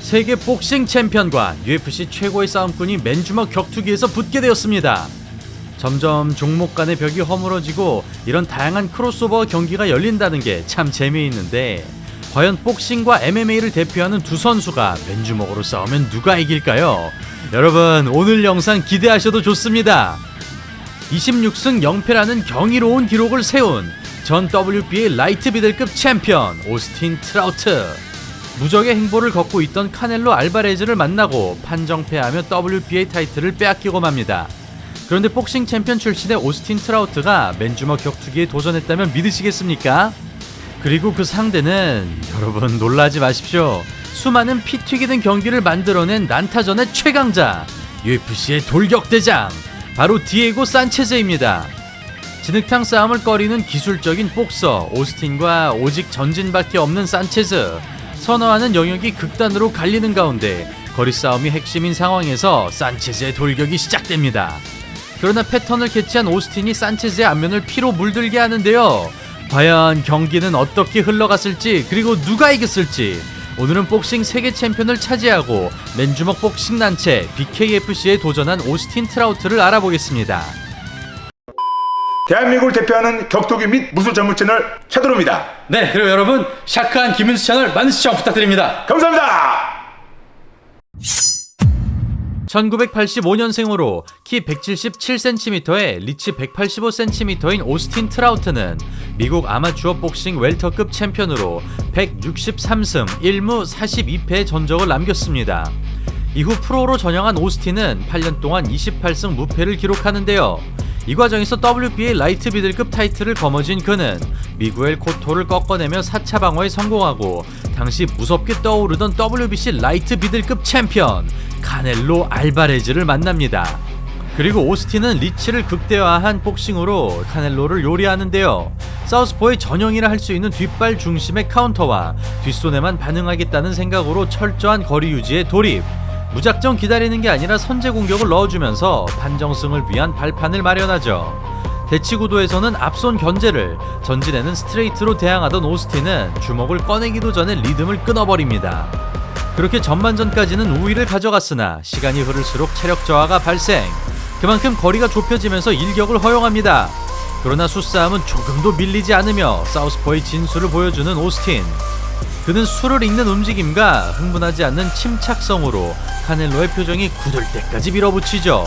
세계 복싱 챔피언과 UFC 최고의 싸움꾼이 맨주먹 격투기에서 붙게 되었습니다. 점점 종목 간의 벽이 허물어지고 이런 다양한 크로스오버 경기가 열린다는 게 참 재미있는데, 과연 복싱과 MMA를 대표하는 두 선수가 맨주먹으로 싸우면 누가 이길까요? 여러분, 오늘 영상 기대하셔도 좋습니다. 26승 0패라는 경이로운 기록을 세운 전 WBA 라이트 미들급 챔피언 오스틴 트라우트, 무적의 행보를 걷고 있던 카넬로 알바레즈를 만나고 판정패하며 WBA 타이틀을 빼앗기고 맙니다. 그런데 복싱 챔피언 출신의 오스틴 트라우트가 맨주먹 격투기에 도전했다면 믿으시겠습니까? 그리고 그 상대는, 여러분 놀라지 마십시오, 수많은 피 튀기는 경기를 만들어낸 난타전의 최강자, UFC의 돌격대장, 바로 디에고 산체즈입니다. 진흙탕 싸움을 꺼리는 기술적인 복서 오스틴과 오직 전진밖에 없는 산체즈, 선호하는 영역이 극단으로 갈리는 가운데 거리 싸움이 핵심인 상황에서 산체즈의 돌격이 시작됩니다. 그러나 패턴을 캐치한 오스틴이 산체즈의 안면을 피로 물들게 하는데요. 과연 경기는 어떻게 흘러갔을지, 그리고 누가 이겼을지, 오늘은 복싱 세계 챔피언을 차지하고 맨주먹 복싱 단체 BKFC에 도전한 오스틴 트라우트를 알아보겠습니다. 대한민국을 대표하는 격투기 및 무술 전문 채널 샤도로입니다. 네, 그리고 여러분, 샤크한 김윤수 채널 많은 시청 부탁드립니다. 감사합니다. 1985년생으로 키 177cm에 리치 185cm인 오스틴 트라우트는 미국 아마추어 복싱 웰터급 챔피언으로 163승 1무 42패의 전적을 남겼습니다. 이후 프로로 전향한 오스틴은 8년 동안 28승 무패를 기록하는데요. 이 과정에서 WBA 라이트 미들급 타이틀을 거머쥔 그는 미구엘 코토를 꺾어내며 4차 방어에 성공하고 당시 무섭게 떠오르던 WBC 라이트 미들급 챔피언 카넬로 알바레즈를 만납니다. 그리고 오스틴은 리치를 극대화한 복싱으로 카넬로를 요리하는데요. 사우스포의 전형이라 할 수 있는 뒷발 중심의 카운터와 뒷손에만 반응하겠다는 생각으로 철저한 거리 유지에 돌입, 무작정 기다리는 게 아니라 선제 공격을 넣어주면서 판정승을 위한 발판을 마련하죠. 대치구도에서는 앞손 견제를, 전진에는 스트레이트로 대항하던 오스틴은 주먹을 꺼내기도 전에 리듬을 끊어버립니다. 그렇게 전반전까지는 우위를 가져갔으나 시간이 흐를수록 체력 저하가 발생, 그만큼 거리가 좁혀지면서 일격을 허용합니다. 그러나 수싸움은 조금도 밀리지 않으며 사우스포의 진수를 보여주는 오스틴, 그는 수를 읽는 움직임과 흥분하지 않는 침착성으로 카넬로의 표정이 굳을 때까지 밀어붙이죠.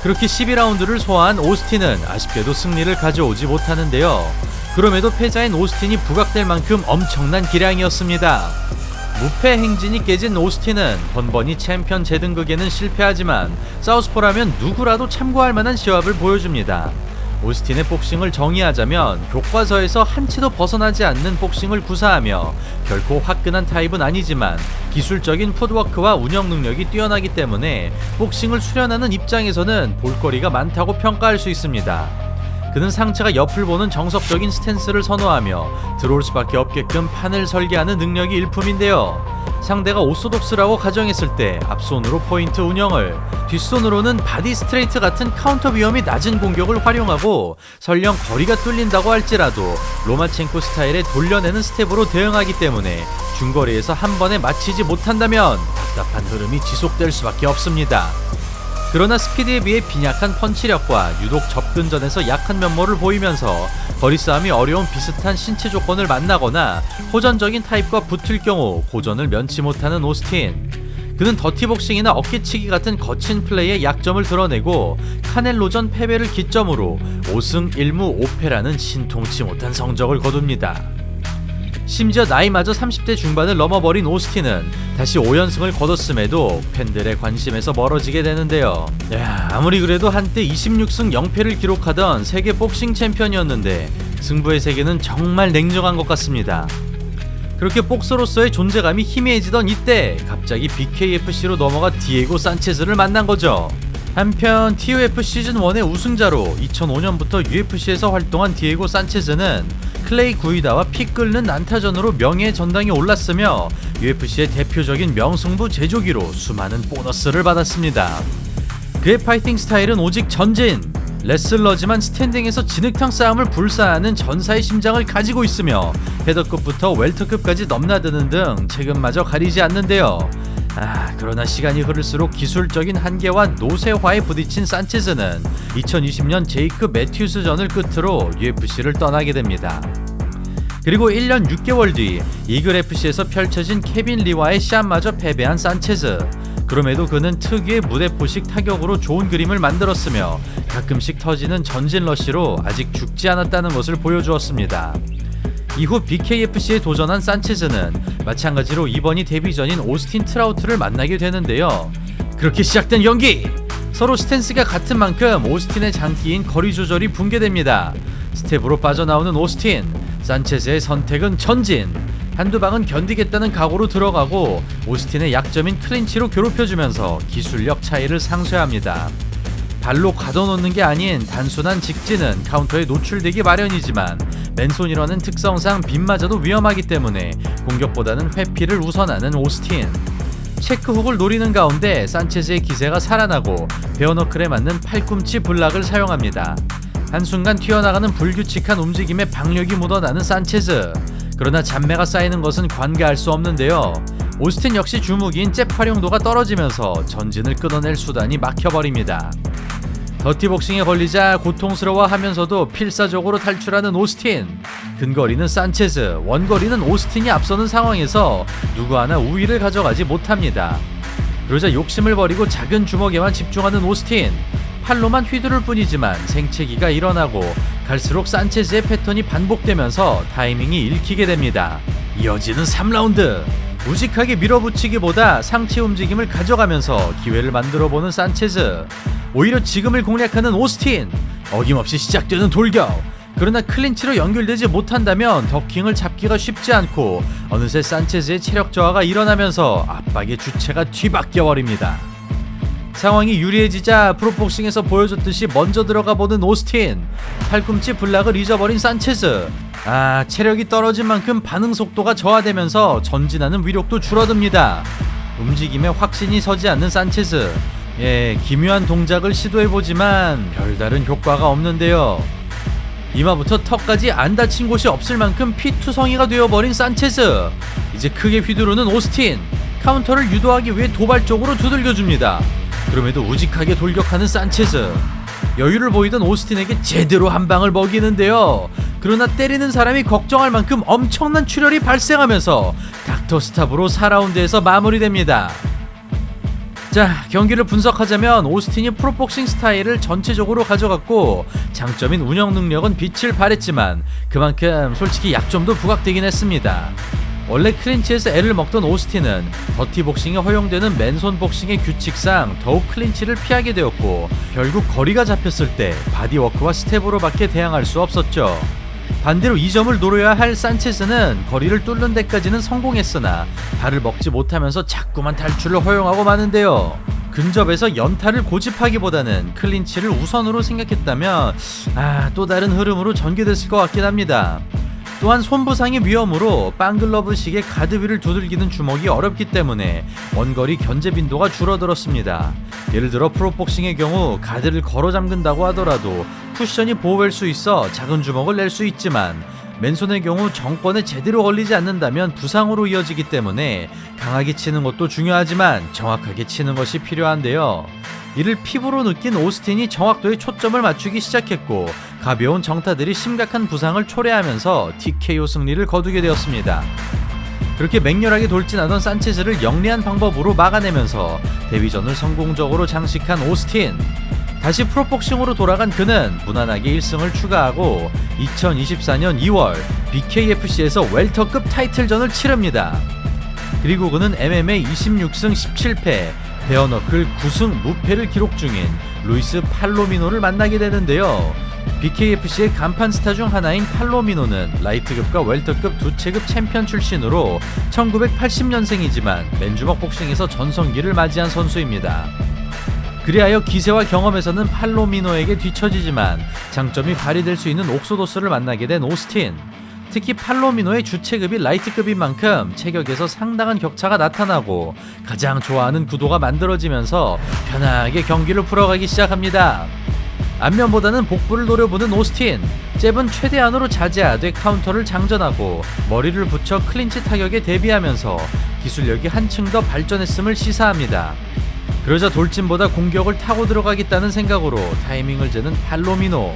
그렇게 12라운드를 소화한 오스틴은 아쉽게도 승리를 가져오지 못하는데요. 그럼에도 패자인 오스틴이 부각될 만큼 엄청난 기량이었습니다. 무패 행진이 깨진 오스틴은 번번이 챔피언 재등극에는 실패하지만 사우스포라면 누구라도 참고할 만한 시합을 보여줍니다. 오스틴의 복싱을 정의하자면 교과서에서 한 치도 벗어나지 않는 복싱을 구사하며 결코 화끈한 타입은 아니지만 기술적인 풋워크와 운영 능력이 뛰어나기 때문에 복싱을 수련하는 입장에서는 볼거리가 많다고 평가할 수 있습니다. 그는 상체가 옆을 보는 정석적인 스탠스를 선호하며 들어올 수밖에 없게끔 판을 설계하는 능력이 일품인데요. 상대가 오소독스라고 가정했을 때 앞손으로 포인트 운영을, 뒷손으로는 바디 스트레이트 같은 카운터 위험이 낮은 공격을 활용하고 설령 거리가 뚫린다고 할지라도 로마첸코 스타일의 돌려내는 스텝으로 대응하기 때문에 중거리에서 한 번에 맞히지 못한다면 답답한 흐름이 지속될 수밖에 없습니다. 그러나 스피드에 비해 빈약한 펀치력과 유독 접근전에서 약한 면모를 보이면서 거리싸움이 어려운 비슷한 신체 조건을 만나거나 호전적인 타입과 붙을 경우 고전을 면치 못하는 오스틴, 그는 더티복싱이나 어깨치기 같은 거친 플레이의 약점을 드러내고 카넬로전 패배를 기점으로 5승 1무 5패라는 신통치 못한 성적을 거둡니다. 심지어 나이마저 30대 중반을 넘어버린 오스틴은 다시 5연승을 거뒀음에도 팬들의 관심에서 멀어지게 되는데요. 아무리 그래도 한때 26승 0패를 기록하던 세계 복싱 챔피언이었는데 승부의 세계는 정말 냉정한 것 같습니다. 그렇게 복서로서의 존재감이 희미해지던 이때 갑자기 BKFC로 넘어가 디에고 산체즈를 만난 거죠. 한편 TUF 시즌1의 우승자로 2005년부터 UFC에서 활동한 디에고 산체즈는 클레이 구이다와 피 끓는 난타전으로 명예의 전당에 올랐으며 UFC의 대표적인 명승부 제조기로 수많은 보너스를 받았습니다. 그의 파이팅 스타일은 오직 전진! 레슬러지만 스탠딩에서 진흙탕 싸움을 불사하는 전사의 심장을 가지고 있으며 헤더급부터 웰터급까지 넘나드는 등 체급마저 가리지 않는데요. 그러나 시간이 흐를수록 기술적인 한계와 노쇠화에 부딪힌 산체즈는 2020년 제이크 매튜스전을 끝으로 UFC를 떠나게 됩니다. 그리고 1년 6개월 뒤 이글FC에서 펼쳐진 케빈 리와의 시합마저 패배한 산체즈. 그럼에도 그는 특유의 무대포식 타격으로 좋은 그림을 만들었으며 가끔씩 터지는 전진 러시로 아직 죽지 않았다는 것을 보여주었습니다. 이후 BKFC에 도전한 산체즈는 마찬가지로 이번이 데뷔전인 오스틴 트라우트를 만나게 되는데요. 그렇게 시작된 경기! 서로 스탠스가 같은 만큼 오스틴의 장기인 거리 조절이 붕괴됩니다. 스텝으로 빠져나오는 오스틴, 산체즈의 선택은 전진. 한두 방은 견디겠다는 각오로 들어가고 오스틴의 약점인 클린치로 괴롭혀주면서 기술력 차이를 상쇄합니다. 발로 가둬놓는 게 아닌 단순한 직진은 카운터에 노출되기 마련이지만 맨손이라는 특성상 빗맞아도 위험하기 때문에 공격보다는 회피를 우선하는 오스틴. 체크훅을 노리는 가운데 산체즈의 기세가 살아나고 베어너클에 맞는 팔꿈치 블락을 사용합니다. 한순간 튀어나가는 불규칙한 움직임에 박력이 묻어나는 산체즈. 그러나 잔매가 쌓이는 것은 관계할 수 없는데요. 오스틴 역시 주무기인 잽 활용도가 떨어지면서 전진을 끊어낼 수단이 막혀버립니다. 더티복싱에 걸리자 고통스러워하면서도 필사적으로 탈출하는 오스틴. 근거리는 산체즈, 원거리는 오스틴이 앞서는 상황에서 누구 하나 우위를 가져가지 못합니다. 그러자 욕심을 버리고 작은 주먹에만 집중하는 오스틴. 팔로만 휘두를 뿐이지만 생채기가 일어나고 갈수록 산체즈의 패턴이 반복되면서 타이밍이 읽히게 됩니다. 이어지는 3라운드. 우직하게 밀어붙이기보다 상체 움직임을 가져가면서 기회를 만들어보는 산체즈. 오히려 지금을 공략하는 오스틴. 어김없이 시작되는 돌격. 그러나 클린치로 연결되지 못한다면 더킹을 잡기가 쉽지 않고 어느새 산체즈의 체력 저하가 일어나면서 압박의 주체가 뒤바뀌어버립니다. 상황이 유리해지자 프로복싱에서 보여줬듯이 먼저 들어가보는 오스틴. 팔꿈치 블락을 잊어버린 산체즈. 체력이 떨어진 만큼 반응 속도가 저하되면서 전진하는 위력도 줄어듭니다. 움직임에 확신이 서지 않는 산체즈. 기묘한 동작을 시도해보지만 별다른 효과가 없는데요. 이마부터 턱까지 안 다친 곳이 없을 만큼 피투성이가 되어버린 산체즈. 이제 크게 휘두르는 오스틴. 카운터를 유도하기 위해 도발적으로 두들겨줍니다. 그럼에도 우직하게 돌격하는 산체즈. 여유를 보이던 오스틴에게 제대로 한 방을 먹이는데요. 그러나 때리는 사람이 걱정할 만큼 엄청난 출혈이 발생하면서 닥터 스탑으로 4라운드에서 마무리됩니다. 자, 경기를 분석하자면 오스틴이 프로복싱 스타일을 전체적으로 가져갔고 장점인 운영 능력은 빛을 발했지만 그만큼 솔직히 약점도 부각되긴 했습니다. 원래 클린치에서 애를 먹던 오스틴은 더티복싱에 허용되는 맨손 복싱의 규칙상 더욱 클린치를 피하게 되었고 결국 거리가 잡혔을 때 바디워크와 스텝으로밖에 대항할 수 없었죠. 반대로 이 점을 노려야 할 산체즈는 거리를 뚫는 데까지는 성공했으나 발을 먹지 못하면서 자꾸만 탈출을 허용하고 마는데요. 근접에서 연타를 고집하기보다는 클린치를 우선으로 생각했다면 또 다른 흐름으로 전개됐을 것 같긴 합니다. 또한 손부상의 위험으로 빵글러브식의 가드 위를 두들기는 주먹이 어렵기 때문에 원거리 견제 빈도가 줄어들었습니다. 예를 들어 프로복싱의 경우 가드를 걸어 잠근다고 하더라도 쿠션이 보호할 수 있어 작은 주먹을 낼 수 있지만 맨손의 경우 정권에 제대로 걸리지 않는다면 부상으로 이어지기 때문에 강하게 치는 것도 중요하지만 정확하게 치는 것이 필요한데요. 이를 피부로 느낀 오스틴이 정확도에 초점을 맞추기 시작했고 가벼운 정타들이 심각한 부상을 초래하면서 TKO 승리를 거두게 되었습니다. 그렇게 맹렬하게 돌진하던 산체즈를 영리한 방법으로 막아내면서 데뷔전을 성공적으로 장식한 오스틴. 다시 프로복싱으로 돌아간 그는 무난하게 1승을 추가하고 2024년 2월 BKFC에서 웰터급 타이틀전을 치릅니다. 그리고 그는 MMA 26승 17패, 베어너클 9승 무패를 기록 중인 루이스 팔로미노를 만나게 되는데요. BKFC의 간판 스타 중 하나인 팔로미노는 라이트급과 웰터급 두 체급 챔피언 출신으로 1980년생이지만 맨주먹 복싱에서 전성기를 맞이한 선수입니다. 그리하여 기세와 경험에서는 팔로미노에게 뒤처지지만 장점이 발휘될 수 있는 옥소도스를 만나게 된 오스틴. 특히 팔로미노의 주체급이 라이트급인 만큼 체격에서 상당한 격차가 나타나고 가장 좋아하는 구도가 만들어지면서 편하게 경기를 풀어가기 시작합니다. 안면보다는 복부를 노려보는 오스틴. 잽은 최대한으로 자제하되 카운터를 장전하고 머리를 붙여 클린치 타격에 대비하면서 기술력이 한층 더 발전했음을 시사합니다. 그러자 돌진보다 공격을 타고 들어가겠다는 생각으로 타이밍을 재는 팔로미노.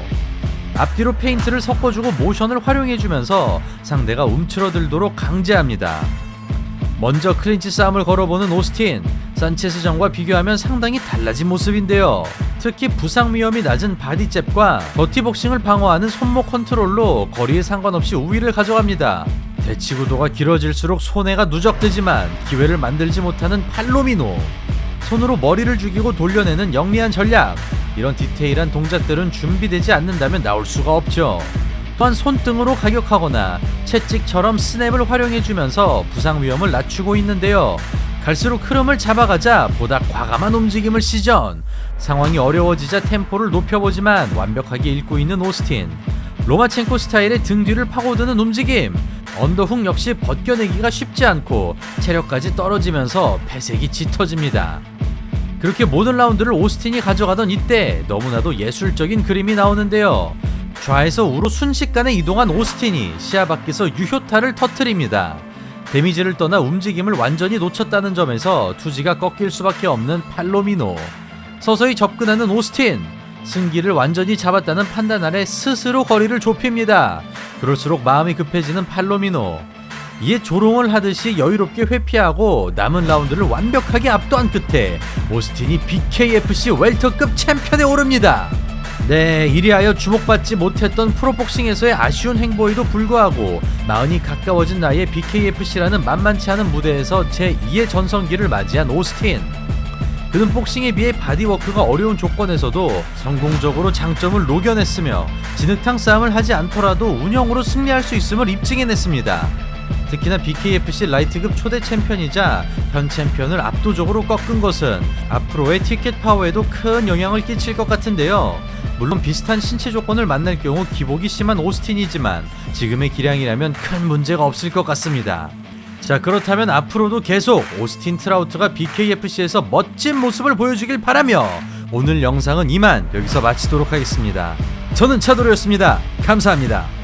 앞뒤로 페인트를 섞어주고 모션을 활용해주면서 상대가 움츠러들도록 강제합니다. 먼저 클린치 싸움을 걸어보는 오스틴. 산체스전과 비교하면 상당히 달라진 모습인데요. 특히 부상 위험이 낮은 바디잽과 더티복싱을 방어하는 손목 컨트롤로 거리에 상관없이 우위를 가져갑니다. 대치구도가 길어질수록 손해가 누적되지만 기회를 만들지 못하는 팔로미노. 손으로 머리를 죽이고 돌려내는 영리한 전략. 이런 디테일한 동작들은 준비되지 않는다면 나올 수가 없죠. 또한 손등으로 가격하거나 채찍처럼 스냅을 활용해주면서 부상 위험을 낮추고 있는데요. 갈수록 흐름을 잡아가자 보다 과감한 움직임을 시전. 상황이 어려워지자 템포를 높여보지만 완벽하게 읽고 있는 오스틴. 로마첸코 스타일의 등 뒤를 파고드는 움직임. 언더훅 역시 벗겨내기가 쉽지 않고 체력까지 떨어지면서 배색이 짙어집니다. 그렇게 모든 라운드를 오스틴이 가져가던 이때 너무나도 예술적인 그림이 나오는데요. 좌에서 우로 순식간에 이동한 오스틴이 시야 밖에서 유효타를 터뜨립니다. 데미지를 떠나 움직임을 완전히 놓쳤다는 점에서 투지가 꺾일 수밖에 없는 팔로미노. 서서히 접근하는 오스틴. 승기를 완전히 잡았다는 판단 아래 스스로 거리를 좁힙니다. 그럴수록 마음이 급해지는 팔로미노. 이에 조롱을 하듯이 여유롭게 회피하고 남은 라운드를 완벽하게 압도한 끝에 오스틴이 BKFC 웰터급 챔피언에 오릅니다. 네, 이리하여 주목받지 못했던 프로복싱에서의 아쉬운 행보에도 불구하고 40이 가까워진 나이에 BKFC라는 만만치 않은 무대에서 제2의 전성기를 맞이한 오스틴. 그는 복싱에 비해 바디워크가 어려운 조건에서도 성공적으로 장점을 녹여냈으며 진흙탕 싸움을 하지 않더라도 운영으로 승리할 수 있음을 입증해냈습니다. 특히나 BKFC 라이트급 초대 챔피언이자 현 챔피언을 압도적으로 꺾은 것은 앞으로의 티켓 파워에도 큰 영향을 끼칠 것 같은데요. 물론 비슷한 신체 조건을 만날 경우 기복이 심한 오스틴이지만 지금의 기량이라면 큰 문제가 없을 것 같습니다. 자, 그렇다면 앞으로도 계속 오스틴 트라우트가 BKFC에서 멋진 모습을 보여주길 바라며 오늘 영상은 이만 여기서 마치도록 하겠습니다. 저는 차도로였습니다. 감사합니다.